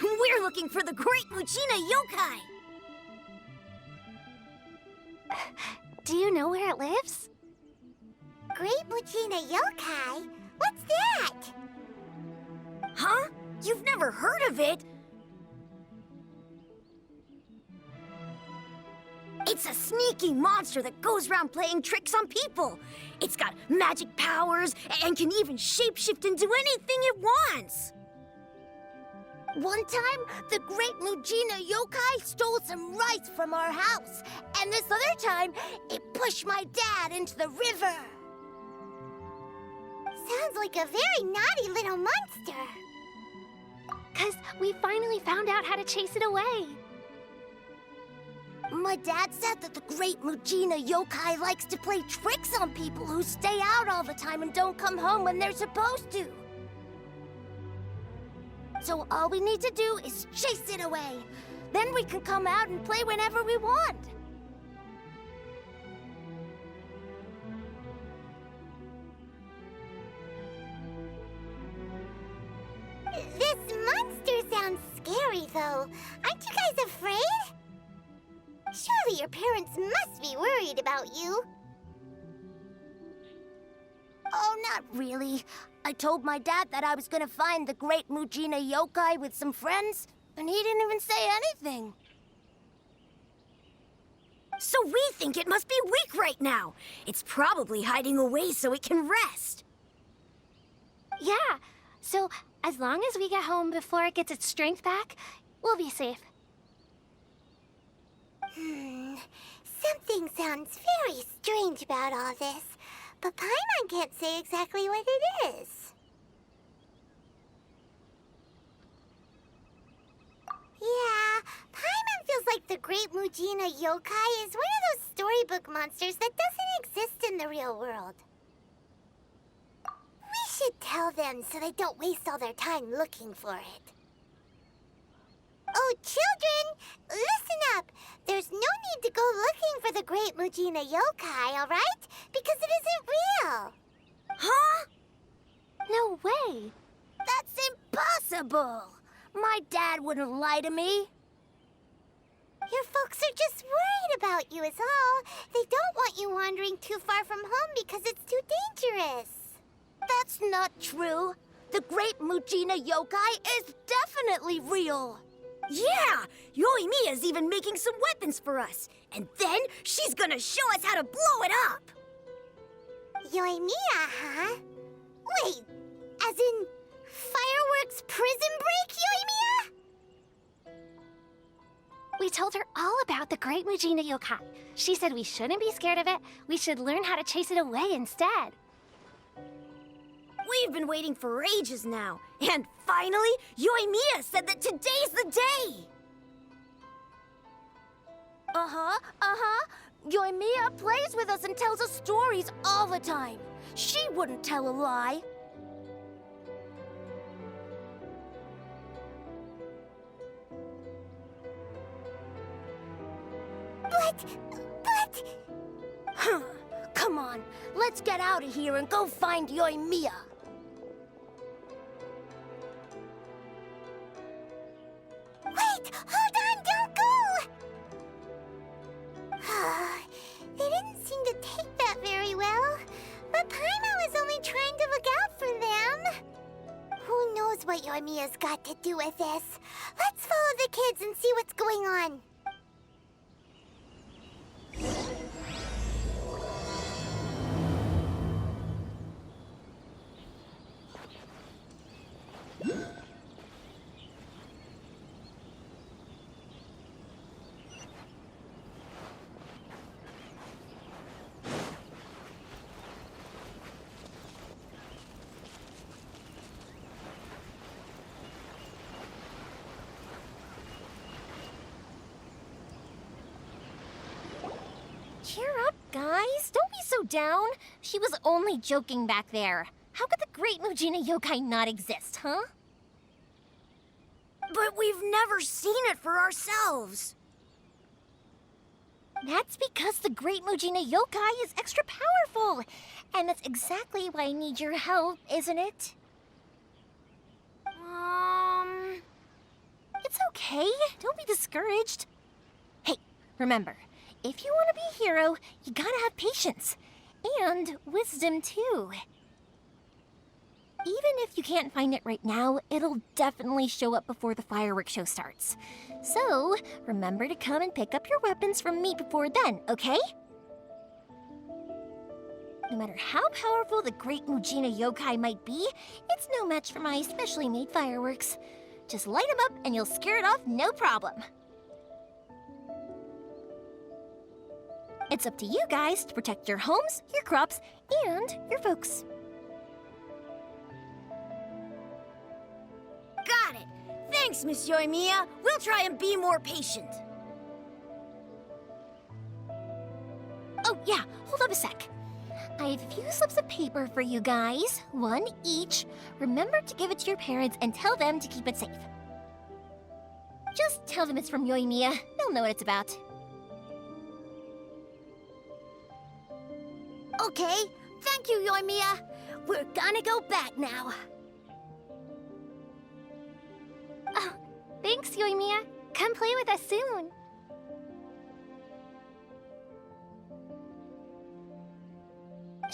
We're looking for the Great Mujina Yokai! Do you know where it lives? Great Mujina Yokai? What's that? Huh? You've never heard of it? It's a sneaky monster that goes around playing tricks on people. It's got magic powers and can even shapeshift into anything it wants. One time, the Great Mujina Yokai stole some rice from our house. And this other time, it pushed my dad into the river. Sounds like a very naughty little monster. 'Cause we finally found out how to chase it away. My dad said that the Great Mujina Yokai likes to play tricks on people who stay out all the time and don't come home when they're supposed to. So all we need to do is chase it away. Then we can come out and play whenever we want. This monster sounds scary, though. Aren't you guys afraid? Surely your parents must be worried about you. Oh, not really. I told my dad that I was gonna find the Great Mujina Yokai with some friends, and he didn't even say anything. So we think it must be weak right now. It's probably hiding away so it can rest. Yeah, so as long as we get home before it gets its strength back, we'll be safe. Something sounds very strange about all this, but Paimon can't say exactly what it is. Yeah, Paimon feels like the Great Mujina Yokai is one of those storybook monsters that doesn't exist in the real world. We should tell them so they don't waste all their time looking for it. Oh, children, listen up. There's no need to go looking for the Great Mujina Yokai, all right? Because it isn't real. Huh? No way! That's impossible. My dad wouldn't lie to me. Your folks are just worried about you is all. They don't want you wandering too far from home because it's too dangerous. That's not true. The Great Mujina Yokai is definitely real. Yeah! Yoimiya's even making some weapons for us. And then she's gonna show us how to blow it up! Yoimiya, huh? Wait, as in fireworks prison break, Yoimiya? We told her all about the Great Mujina Yokai. She said we shouldn't be scared of it. We should learn how to chase it away instead. We've been waiting for ages now. And finally, Yoimiya said that today's the day! Yoimiya plays with us and tells us stories all the time. She wouldn't tell a lie. But... Come on, let's get out of here and go find Yoimiya. Wait! Hold on! Don't go! They didn't seem to take that very well. But Paimon was only trying to look out for them. Who knows what Yoimiya's got to do with this? Let's follow the kids and see what's going on. guys, don't be so down. She was only joking back there. How could the Great Mujina Yokai not exist, huh? But we've never seen it for ourselves. That's because the Great Mujina Yokai is extra powerful. And that's exactly why I need your help, isn't it? It's okay. Don't be discouraged. Hey, remember, if you want to be a hero, you gotta have patience. And wisdom, too. Even if you can't find it right now, it'll definitely show up before the fireworks show starts. So, remember to come and pick up your weapons from me before then, okay? No matter how powerful the Great Mujina Yokai might be, it's no match for my specially made fireworks. Just light them up and you'll scare it off no problem. It's up to you guys to protect your homes, your crops, and your folks. Got it. Thanks, Miss Yoimiya. We'll try and be more patient. Oh, yeah, hold up a sec. I have a few slips of paper for you guys, one each. Remember to give it to your parents and tell them to keep it safe. Just tell them it's from Yoimiya. They'll know what it's about. Okay, thank you, Yoimiya. We're gonna go back now. Oh, thanks, Yoimiya. Come play with us soon.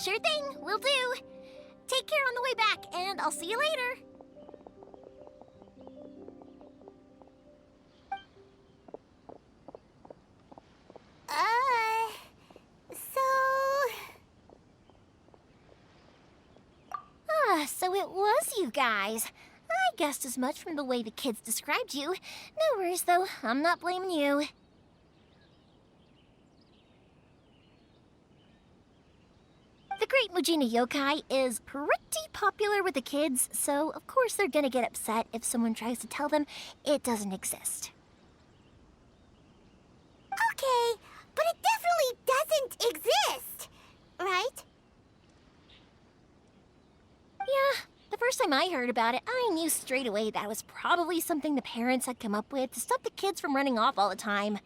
Sure thing, will do. Take care on the way back, and I'll see you later. So it was you guys. I guessed as much from the way the kids described you. No worries, though. I'm not blaming you. The Great Mujina Yokai is pretty popular with the kids, so of course they're gonna get upset if someone tries to tell them it doesn't exist. Okay, but it definitely doesn't exist, right? Yeah, the first time I heard about it, I knew straight away that was probably something the parents had come up with to stop the kids from running off all the time.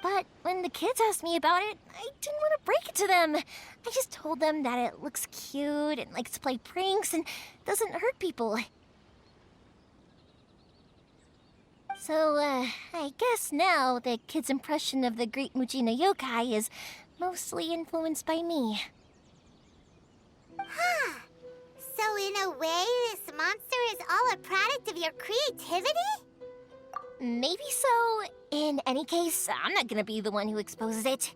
But when the kids asked me about it, I didn't want to break it to them. I just told them that it looks cute and likes to play pranks and doesn't hurt people. So, I guess now the kids' impression of the Great Mujina Yokai is mostly influenced by me. Huh. So in a way, this monster is all a product of your creativity? Maybe so. In any case, I'm not gonna be the one who exposes it.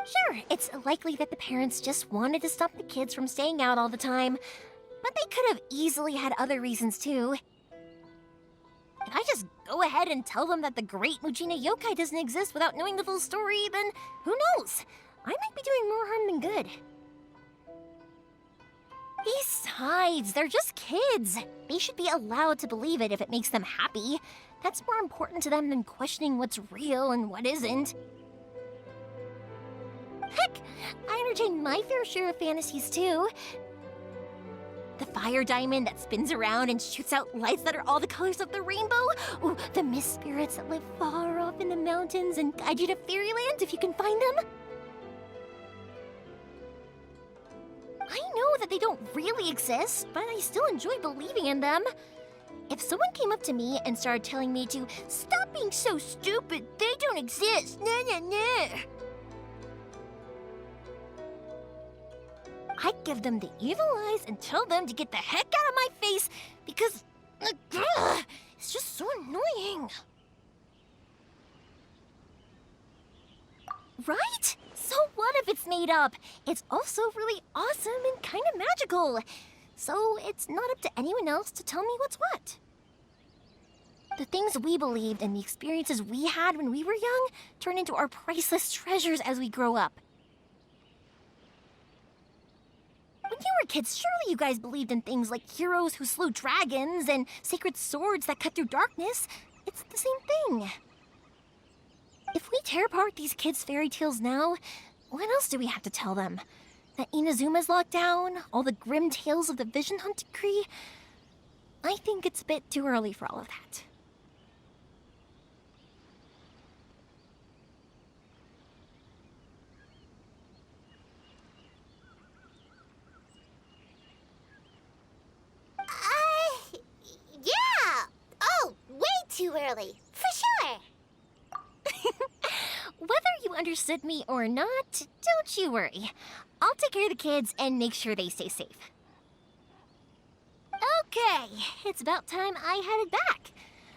Sure, it's likely that the parents just wanted to stop the kids from staying out all the time, but they could have easily had other reasons too. If I just go ahead and tell them that the Great Mujina Yokai doesn't exist without knowing the full story, then who knows? I might be doing more harm than good. Besides, they're just kids. They should be allowed to believe it if it makes them happy. That's more important to them than questioning what's real and what isn't. Heck, I entertain my fair share of fantasies too. The fire diamond that spins around and shoots out lights that are all the colors of the rainbow. Ooh, the mist spirits that live far off in the mountains and guide you to fairyland if you can find them. I know that they don't really exist, but I still enjoy believing in them. If someone came up to me and started telling me to stop being so stupid, they don't exist, nah. I'd give them the evil eyes and tell them to get the heck out of my face because it's just so annoying. Right? So what if it's made up? It's also really awesome and kind of magical. So it's not up to anyone else to tell me what's what. The things we believed and the experiences we had when we were young turn into our priceless treasures as we grow up. When When you were kids, surely you guys believed in things like heroes who slew dragons and sacred swords that cut through darkness. It's the same thing. If we tear apart these kids' fairy tales now, what else do we have to tell them? That Inazuma's locked down? All the grim tales of the Vision Hunt Decree? I think it's a bit too early for all of that. Yeah! Oh, way too early. For sure. Whether you understood me or not, don't you worry. I'll take care of the kids and make sure they stay safe. Okay, it's about time I headed back.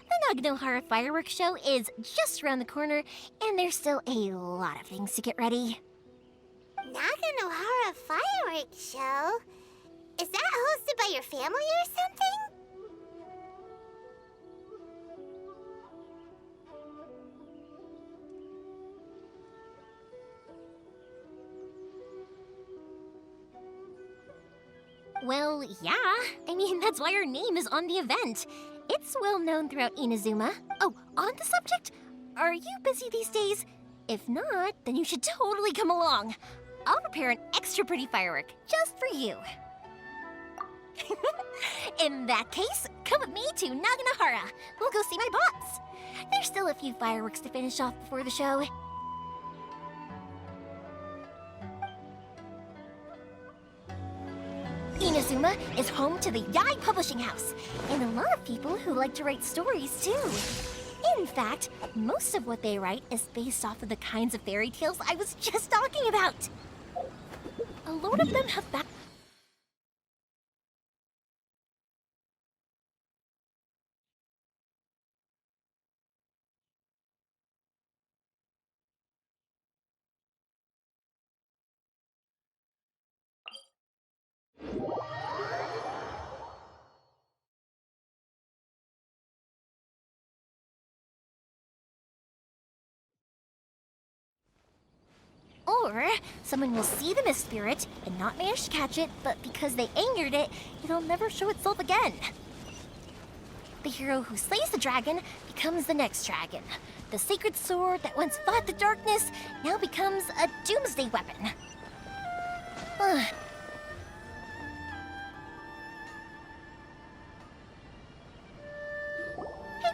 The Naganohara fireworks show is just around the corner, and there's still a lot of things to get ready. Naganohara fireworks show? Is that hosted by your family or something? Well, yeah. I mean, that's why our name is on the event. It's well known throughout Inazuma. Oh, on the subject, are you busy these days? If not, then you should totally come along. I'll prepare an extra pretty firework just for you. In that case, come with me to Naganohara. We'll go see my pops. There's still a few fireworks to finish off before the show. Inazuma is home to the Yai Publishing House, and a lot of people who like to write stories too. In fact, most of what they write is based off of the kinds of fairy tales I was just talking about. A lot of them have back. Or someone will see the mist spirit and not manage to catch it, but because they angered it, it'll never show itself again. The hero who slays the dragon becomes the next dragon. The sacred sword that once fought the darkness now becomes a doomsday weapon. Hey,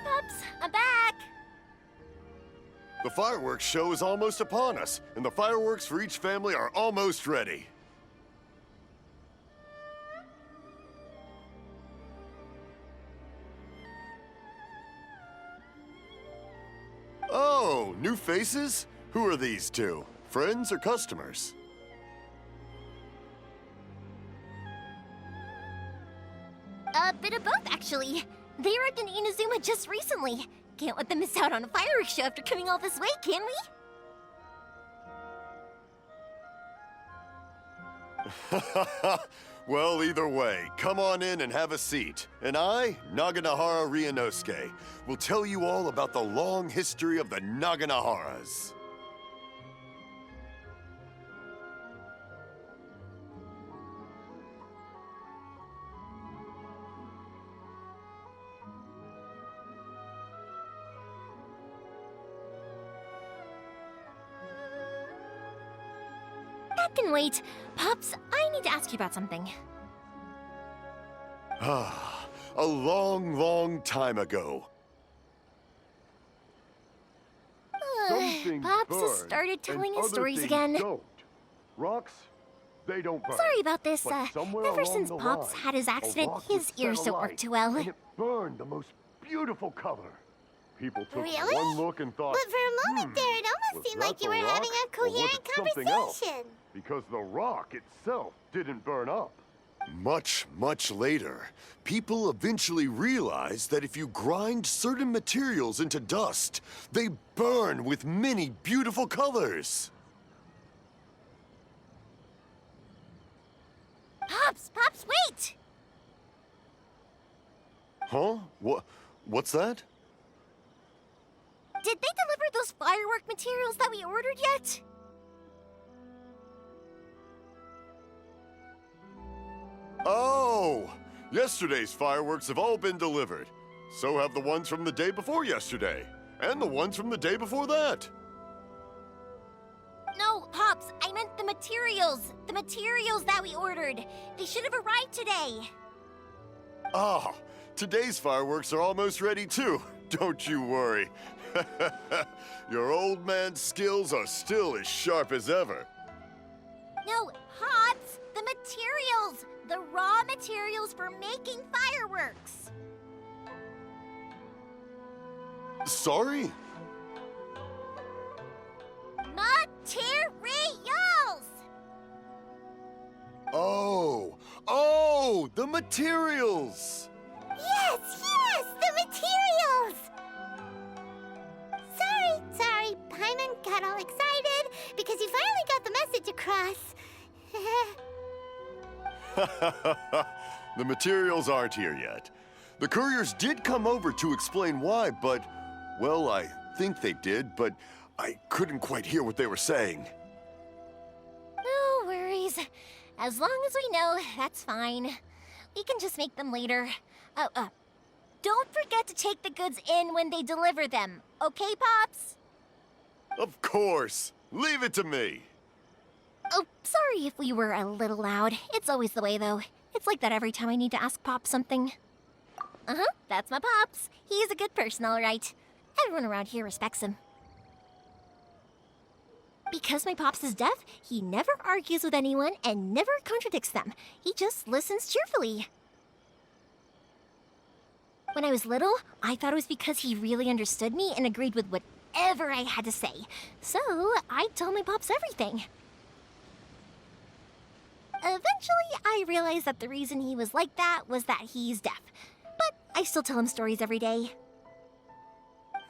Pups, I'm back! The fireworks show is almost upon us, and the fireworks for each family are almost ready. Oh, new faces? Who are these two? Friends or customers? A bit of both, actually. They arrived in Inazuma just recently. Can't let them miss out on a fireworks show after coming all this way, can we? Well, either way, come on in and have a seat. And I, Naganohara Ryunosuke, will tell you all about the long history of the Naganoharas. That can wait. Pops, I need to ask you about something. Ah, a long, long time ago. Some things Pops has burn, started telling and his other stories things again. Don't. Rocks, they don't burn. Sorry about this. But somewhere Ever along since the Pops line, had his a accident, rock his was ears set don't alight, work too well. And it burned the most beautiful color. People took Really? one look and thought, But for a moment there, it was almost seemed that like you the were rock, having a or was coherent it something else? conversation. Because the rock itself didn't burn up. Much, much later, people eventually realized that if you grind certain materials into dust, they burn with many beautiful colors. Pops, wait! Huh? What's that? Did they deliver those firework materials that we ordered yet? Yesterday's fireworks have all been delivered. So have the ones from the day before yesterday. And the ones from the day before that. No, Pops, I meant the materials. The materials that we ordered. They should have arrived today. Ah, today's fireworks are almost ready too. Don't you worry. Your old man's skills are still as sharp as ever. No, Pops, the materials. The raw materials for making fireworks. Sorry? Materials! Oh, the materials! Yes, the materials! Sorry, Paimon got all excited because he finally got the message across. The materials aren't here yet. The couriers did come over to explain why, but, well, I think they did, but I couldn't quite hear what they were saying. No worries. As long as we know, that's fine. We can just make them later. Don't forget to take the goods in when they deliver them, okay, Pops? Of course. Leave it to me. Oh, sorry if we were a little loud. It's always the way, though. It's like that every time I need to ask Pops something. That's my Pops. He's a good person, all right. Everyone around here respects him. Because my Pops is deaf, he never argues with anyone and never contradicts them. He just listens cheerfully. When I was little, I thought it was because he really understood me and agreed with whatever I had to say. So, I'd tell my Pops everything. Eventually, I realized that the reason he was like that was that he's deaf. But I still tell him stories every day.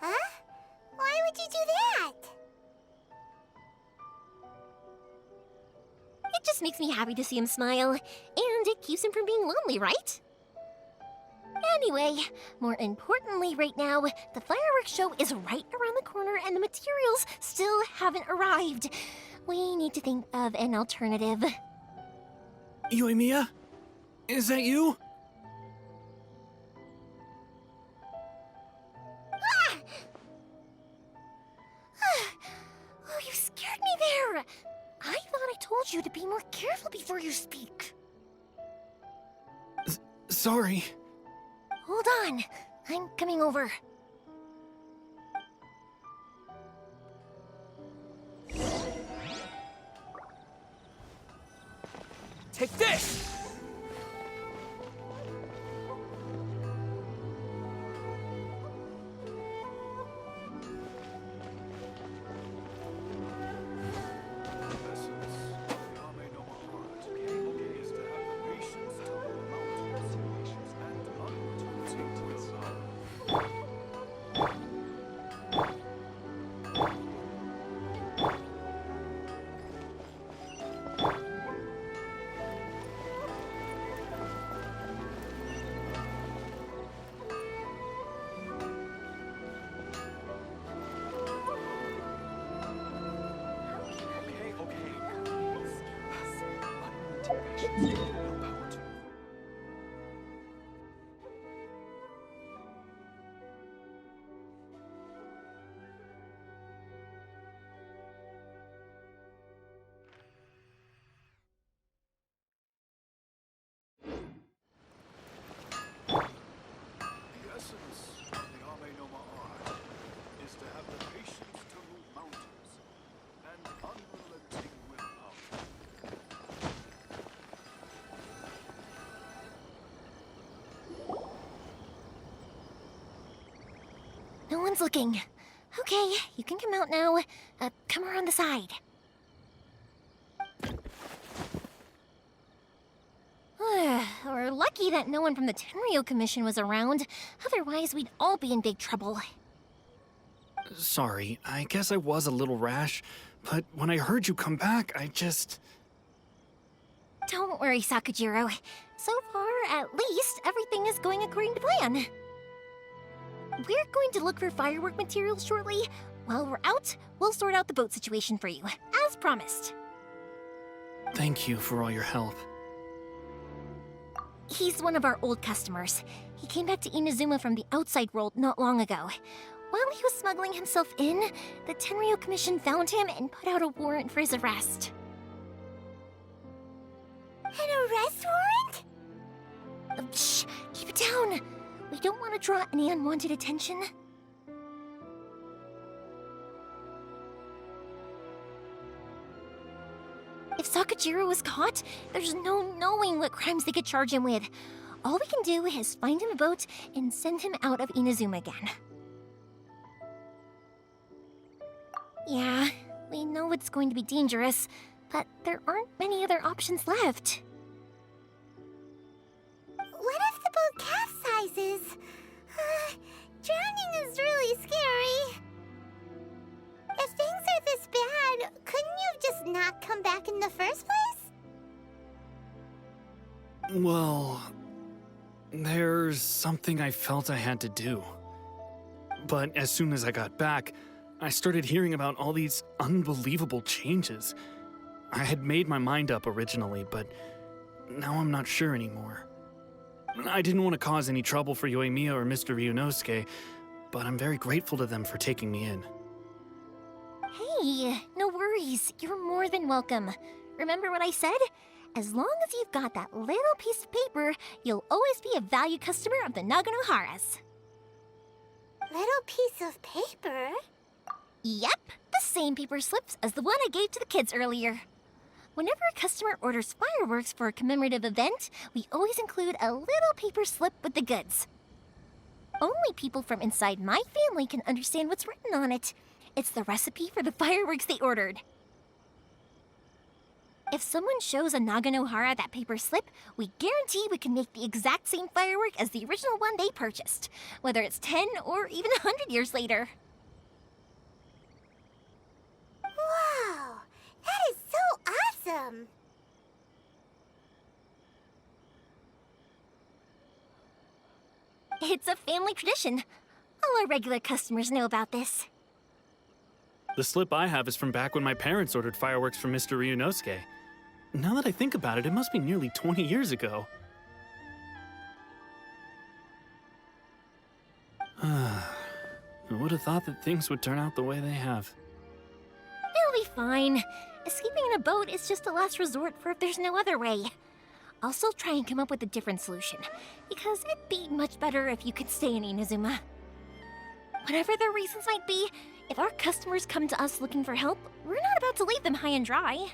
Huh? Why would you do that? It just makes me happy to see him smile, and it keeps him from being lonely, right? Anyway, more importantly right now, the fireworks show is right around the corner and the materials still haven't arrived. We need to think of an alternative. Yoimiya? Is that you? Oh, you scared me there! I thought I told you to be more careful before you speak. Sorry. Hold on, I'm coming over. Take this! No one's looking. Okay, you can come out now. Come around the side. We're lucky that no one from the Tenryo Commission was around. Otherwise, we'd all be in big trouble. Sorry, I guess I was a little rash, but when I heard you come back, I just... Don't worry, Sakujiro. So far, at least, everything is going according to plan. We're going to look for firework materials shortly. While we're out, we'll sort out the boat situation for you, as promised. Thank you for all your help. He's one of our old customers. He came back to Inazuma from the outside world not long ago. While he was smuggling himself in, the Tenryo Commission found him and put out a warrant for his arrest. An arrest warrant? Shh! Keep it down! We don't want to draw any unwanted attention. If Sakajiro was caught, there's no knowing what crimes they could charge him with. All we can do is find him a boat and send him out of Inazuma again. Yeah, we know it's going to be dangerous, but there aren't many other options left. What if the boat capsizes? Drowning is really scary. If things are this bad, couldn't you have just not come back in the first place? Well, there's something I felt I had to do. But as soon as I got back, I started hearing about all these unbelievable changes. I had made my mind up originally, but now I'm not sure anymore. I didn't want to cause any trouble for Yoimiya or Mr. Ryunosuke, but I'm very grateful to them for taking me in. Hey, no worries. You're more than welcome. Remember what I said? As long as you've got that little piece of paper, you'll always be a valued customer of the Naganohara's. Little piece of paper? Yep, the same paper slips as the one I gave to the kids earlier. Whenever a customer orders fireworks for a commemorative event, we always include a little paper slip with the goods. Only people from inside my family can understand what's written on it. It's the recipe for the fireworks they ordered. If someone shows a Naganohara that paper slip, we guarantee we can make the exact same firework as the original one they purchased, whether it's 10 or even 100 years later. Wow, that is so awesome! It's a family tradition. All our regular customers know about this. The slip I have is from back when my parents ordered fireworks from Mr. Ryunosuke. Now that I think about it, it must be nearly 20 years ago. I would have thought that things would turn out the way they have. It'll be fine. Escaping in a boat is just a last resort for if there's no other way. I'll still try and come up with a different solution, because it'd be much better if you could stay in Inazuma. Whatever their reasons might be, if our customers come to us looking for help, we're not about to leave them high and dry.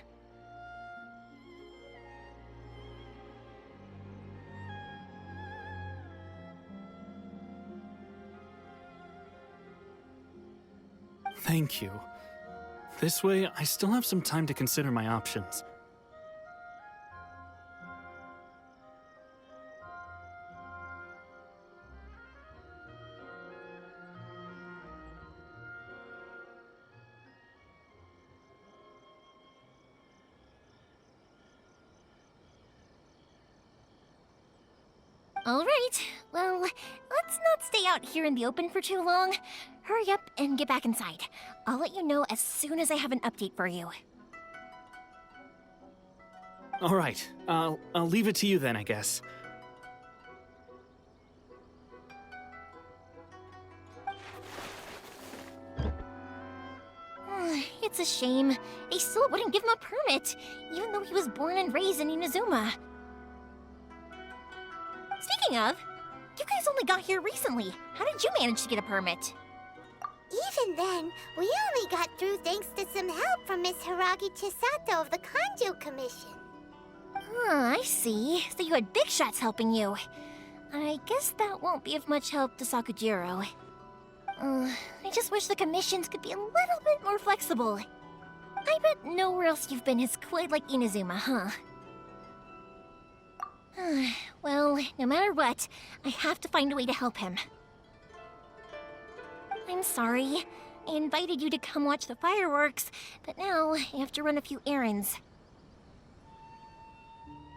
Thank you. This way, I still have some time to consider my options. All right, well, let's not stay out here in the open for too long. Hurry up and get back inside. I'll let you know as soon as I have an update for you. All right, I'll leave it to you then, I guess. It's a shame. They still wouldn't give him a permit, even though he was born and raised in Inazuma. Speaking of, you guys only got here recently. How did you manage to get a permit? Even then, we only got through thanks to some help from Miss Hiragi Chisato of the Kanjo Commission. I see. So you had big shots helping you. I guess that won't be of much help to Sakujiro. I just wish the commissions could be a little bit more flexible. I bet nowhere else you've been is quite like Inazuma, huh? Well, no matter what, I have to find a way to help him. I'm sorry. I invited you to come watch the fireworks, but now I have to run a few errands.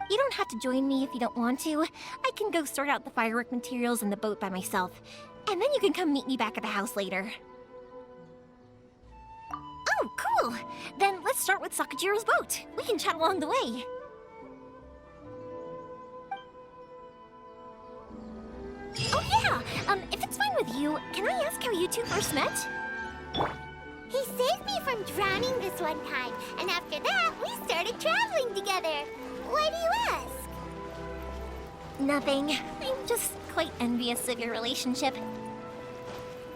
You don't have to join me if you don't want to. I can go sort out the firework materials in the boat by myself, and then you can come meet me back at the house later. Oh, cool! Then let's start with Sakujiro's boat. We can chat along the way. Oh yeah, if it's fine with you, can I ask how you two first met? He saved me from drowning this one time, and after that, we started traveling together. Why do you ask? Nothing. I'm just quite envious of your relationship.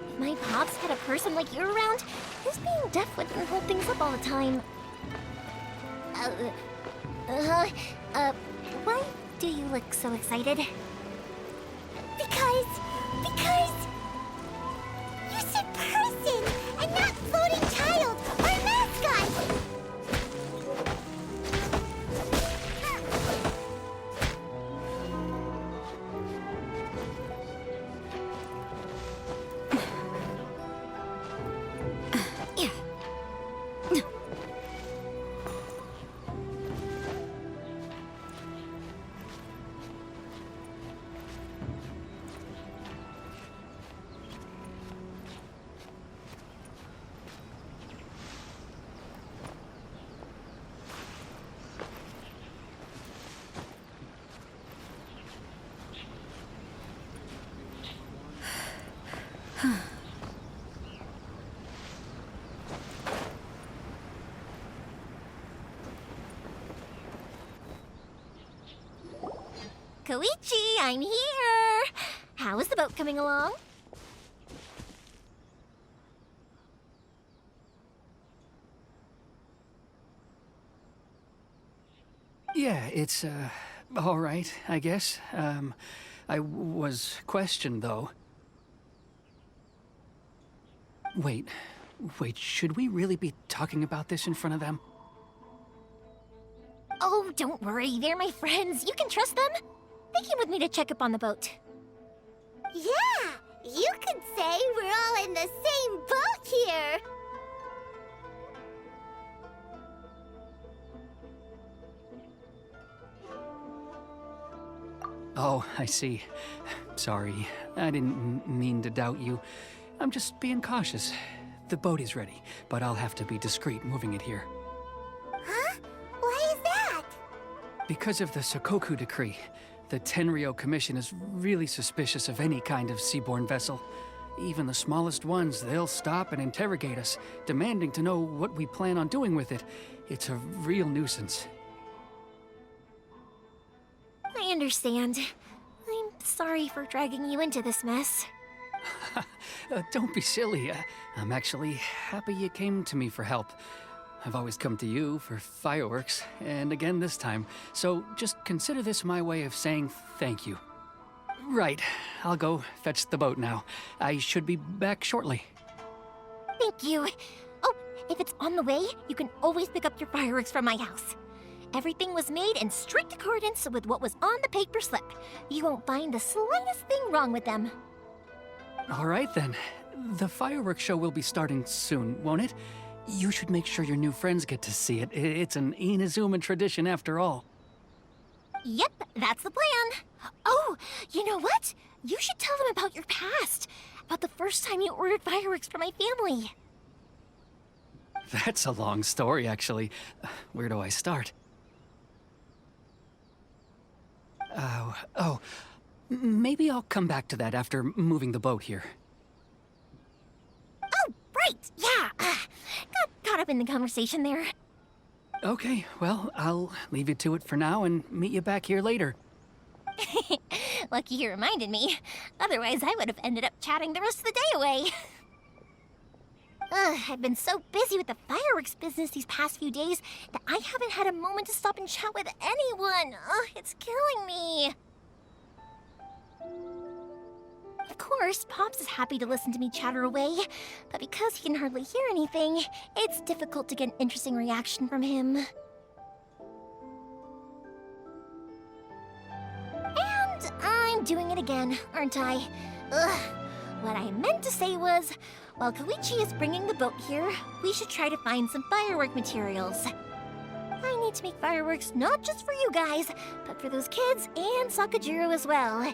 If my pops had a person like you around, his being deaf wouldn't hold things up all the time. Why do you look so excited? Because you said person and not floating child or mascot. Koichi, I'm here! How is the boat coming along? Yeah, it's, all right, I guess. I was questioned, though. Wait, should we really be talking about this in front of them? Oh, don't worry, they're my friends. You can trust them. They came with me to check up on the boat. Yeah, you could say we're all in the same boat here. Oh, I see. Sorry, I didn't mean to doubt you. I'm just being cautious. The boat is ready, but I'll have to be discreet moving it here. Huh? Why is that? Because of the Sokoku Decree, the Tenryo Commission is really suspicious of any kind of seaborne vessel. Even the smallest ones, they'll stop and interrogate us, demanding to know what we plan on doing with it. It's a real nuisance. I understand. I'm sorry for dragging you into this mess. Don't be silly. I'm actually happy you came to me for help. I've always come to you for fireworks, and again this time. So just consider this my way of saying thank you. Right, I'll go fetch the boat now. I should be back shortly. Thank you. Oh, if it's on the way, you can always pick up your fireworks from my house. Everything was made in strict accordance with what was on the paper slip. You won't find the slightest thing wrong with them. All right then. The fireworks show will be starting soon, won't it? You should make sure your new friends get to see it. It's an Inazuma tradition after all. Yep, that's the plan. Oh, you know what? You should tell them about your past. About the first time you ordered fireworks for my family. That's a long story, actually. Where do I start? Maybe I'll come back to that after moving the boat here. Oh, right, yeah. Got caught up in the conversation there. Okay, well, I'll leave you to it for now and meet you back here later. Lucky you reminded me. Otherwise, I would have ended up chatting the rest of the day away. I've been so busy with the fireworks business these past few days that I haven't had a moment to stop and chat with anyone. It's killing me. Of course, Pops is happy to listen to me chatter away, but because he can hardly hear anything, it's difficult to get an interesting reaction from him. And I'm doing it again, aren't I? What I meant to say was, while Koichi is bringing the boat here, we should try to find some firework materials. I need to make fireworks not just for you guys, but for those kids and Sakajiro as well.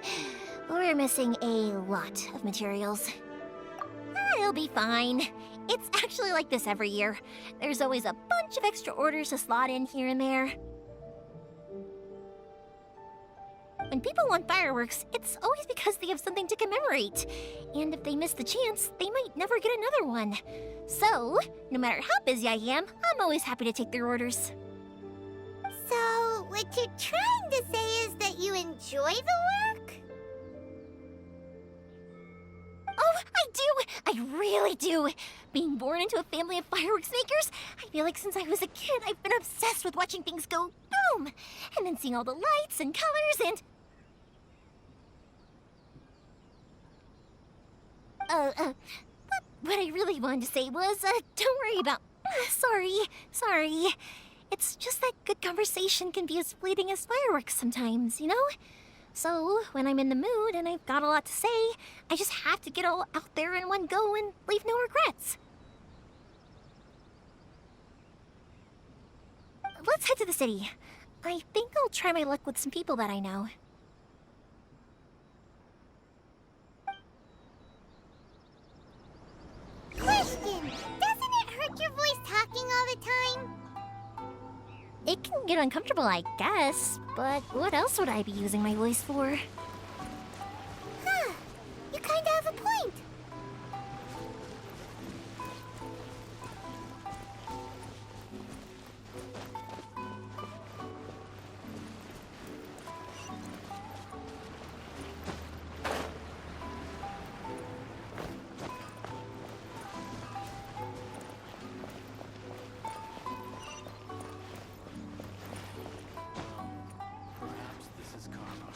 We're missing a lot of materials. It'll be fine. It's actually like this every year. There's always a bunch of extra orders to slot in here and there. When people want fireworks, it's always because they have something to commemorate. And if they miss the chance, they might never get another one. So, no matter how busy I am, I'm always happy to take their orders. So, what you're trying to say is that you enjoy the work? Oh, I do! I really do! Being born into a family of fireworks makers, I feel like since I was a kid, I've been obsessed with watching things go boom! And then seeing all the lights and colors and... What I really wanted to say was, don't worry about... Sorry. It's just that good conversation can be as fleeting as fireworks sometimes, you know? So, when I'm in the mood and I've got a lot to say, I just have to get all out there in one go and leave no regrets. Let's head to the city. I think I'll try my luck with some people that I know. Question! Doesn't it hurt your voice talking all the time? It can get uncomfortable, I guess, but what else would I be using my voice for? Huh. You kinda have a point. Perhaps this is karma.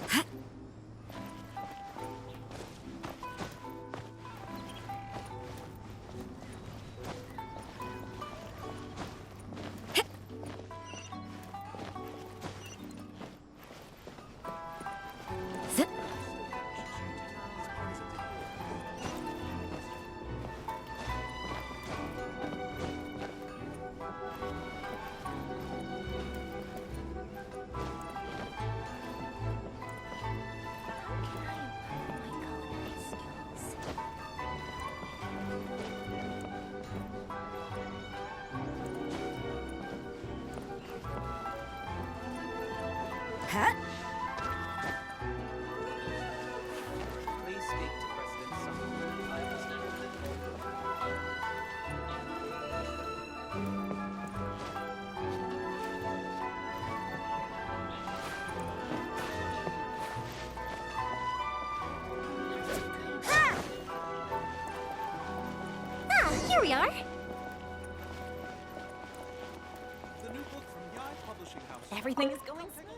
Huh? Please speak to President Summer. Here we are. The new book from Yai Publishing House. Everything is going smoothly.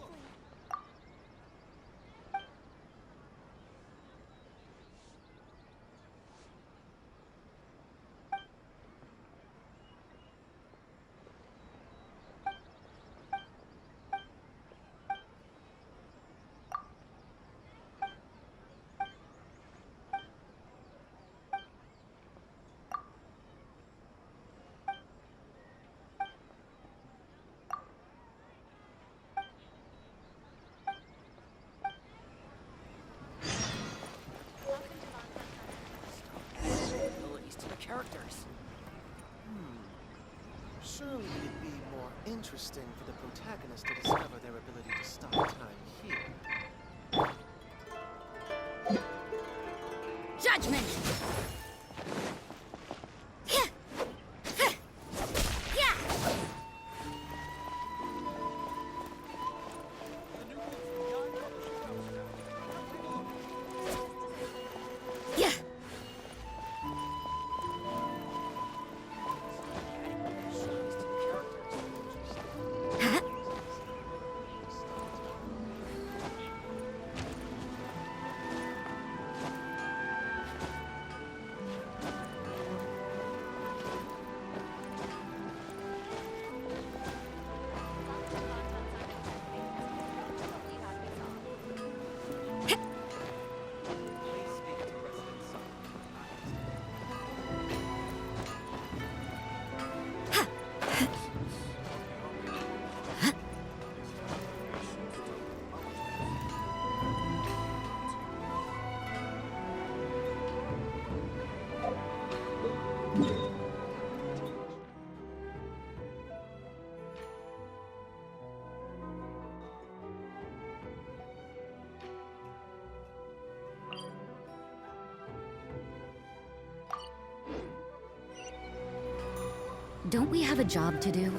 Abilities to the characters. Surely it'd be more interesting for the protagonist to discover their ability to stop time here. Judgment! Yeah. Yeah. The new book from Yai Publishing House. Yeah. Abilities to the characters. Huh? Please speak to President Summer. Don't we have a job to do?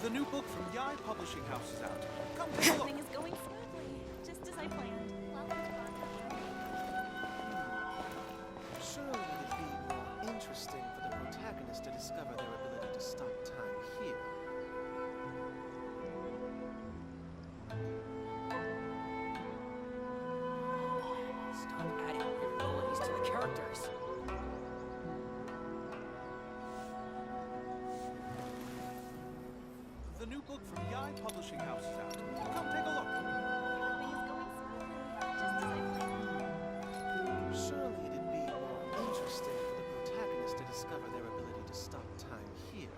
The new book from Yai Publishing House is out. Come take a look. Everything is going smoothly, just as I planned. Surely it'd be more interesting for the protagonist to discover their ability to stop time here. Stop adding weird abilities to the characters. The new book from Yai Publishing House is out. Come take a look. Everything is going smoothly, just as I planned. Surely it'd be more interesting for the protagonist to discover their ability to stop time here.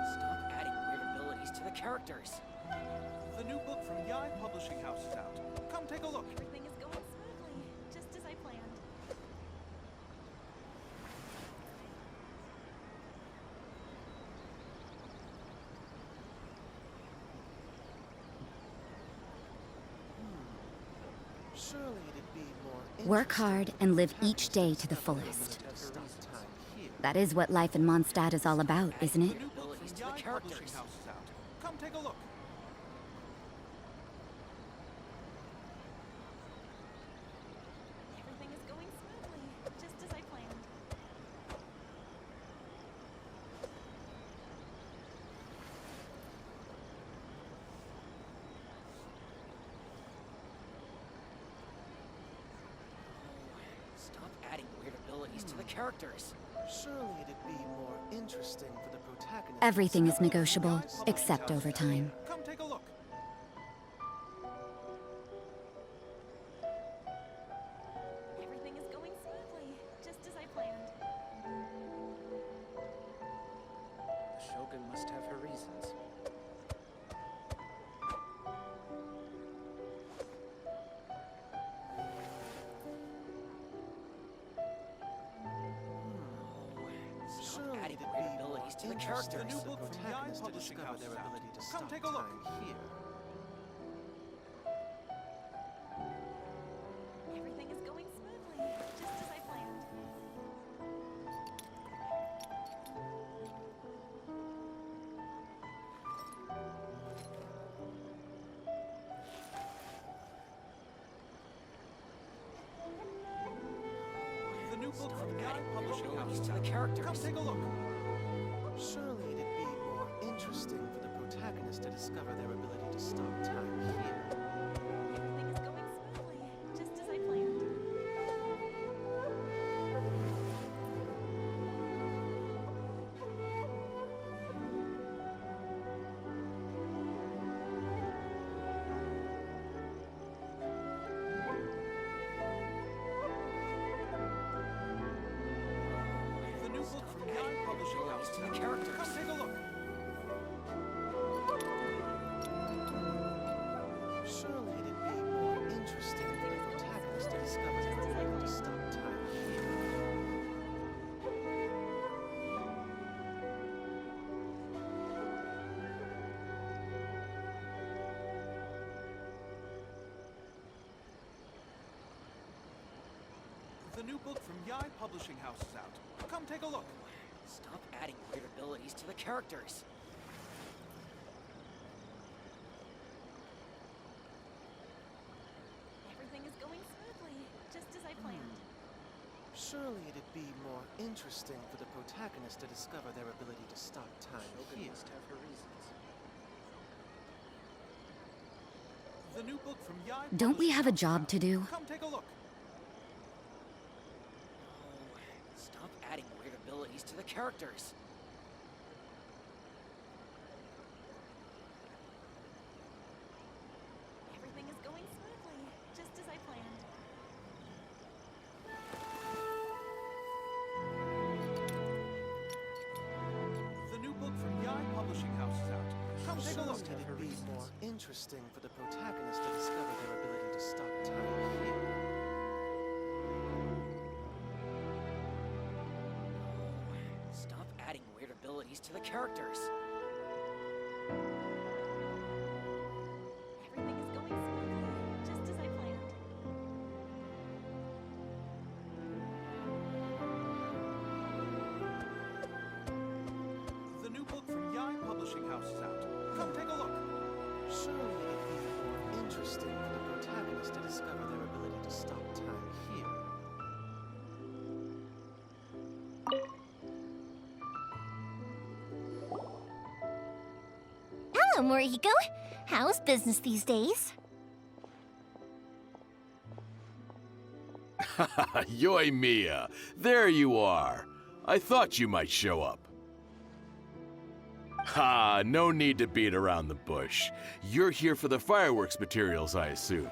Stop adding weird abilities to the characters. The new book from Yai Publishing House is out. Come take a look. Everything is going smoothly, just as I planned. Surely it'd be more Work hard and live each day to the fullest. to stop time here. That is what life in Mondstadt is all about, isn't it? The new book from Yai Publishing House is out. Come take a look. Everything is going smoothly, just as I planned. Stop adding weird abilities to the characters. Surely it'd be more interesting for the protagonist. Everything is negotiable, except overtime. Come take a look. Everything is going smoothly, just as I planned. The Shogun must have her reasons. Stop Surely adding it'd weird be more abilities to the interesting characters. for the protagonist to discover their ability to stop take a look. time here. Everything is going smoothly, just as I planned. The new book from Yai Publishing House to the characters. Come take a look. Surely it'd be more interesting for the protagonist to discover their ability to stop time here. Everything is going smoothly, just as I planned. The new book from Yai Publishing House to the characters. Come take a look. Surely it'd be more interesting for the protagonist to discover their ability to stop time here. The new book from Yai Publishing House is out. Come take a look. Stop adding weird abilities to the characters. Everything is going smoothly, just as I planned. Surely it'd be more interesting for the protagonist to discover their ability to stop time Shogun here. must have her reasons. The new book from Yai Don't we Publishing have a House is job out. to do? Come take a look. Oh, stop adding weird abilities to the characters. Everything is going smoothly, just as I planned. The new book from Yai Publishing House is out. Come take a look. Surely it'd be more interesting for the protagonist to discover their ability to stop time here. Stop adding weird abilities to the characters. Everything is going smoothly, just as I planned. The new book from Yai Publishing House is out. Come take a look. Surely it'd be more interesting for the protagonist to discover their ability to stop time here. Hello, Morihiko. How's business these days? Yoimiya, there you are. I thought you might show up. Ha, no need to beat around the bush. You're here for the fireworks materials, I assume.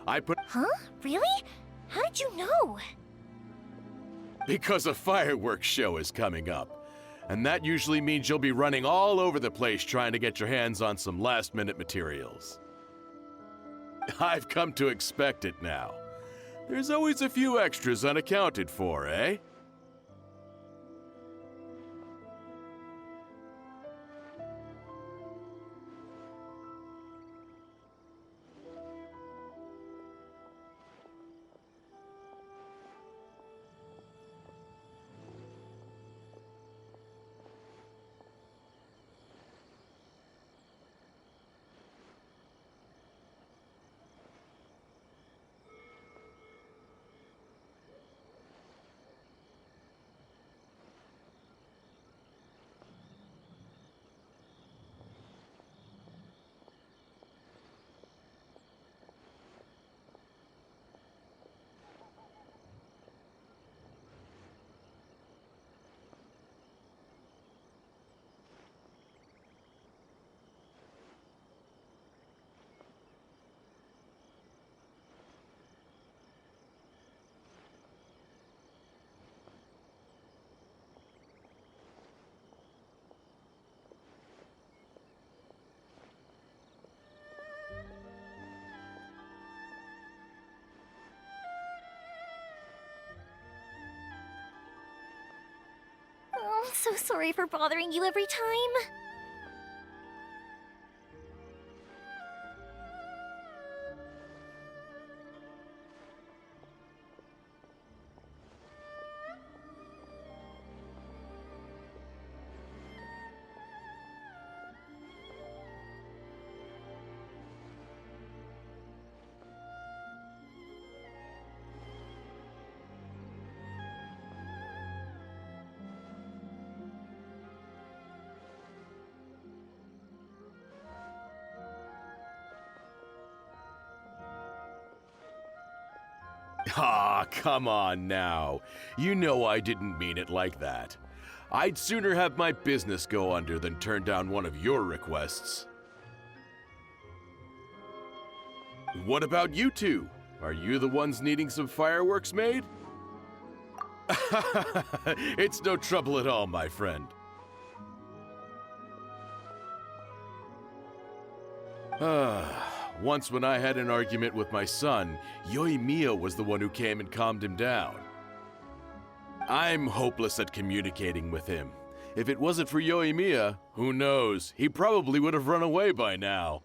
I put Huh? Really? How did you know? because a fireworks show is coming up. And that usually means you'll be running all over the place trying to get your hands on some last-minute materials. I've come to expect it now. There's always a few extras unaccounted for, eh? Oh, I'm so sorry for bothering you every time. Ah, come on now. You know I didn't mean it like that. I'd sooner have my business go under than turn down one of your requests. What about you two? Are you the ones needing some fireworks made? It's no trouble at all, my friend. Once when I had an argument with my son, Yoimiya was the one who came and calmed him down. I'm hopeless at communicating with him. If it wasn't for Yoimiya, who knows, he probably would have run away by now.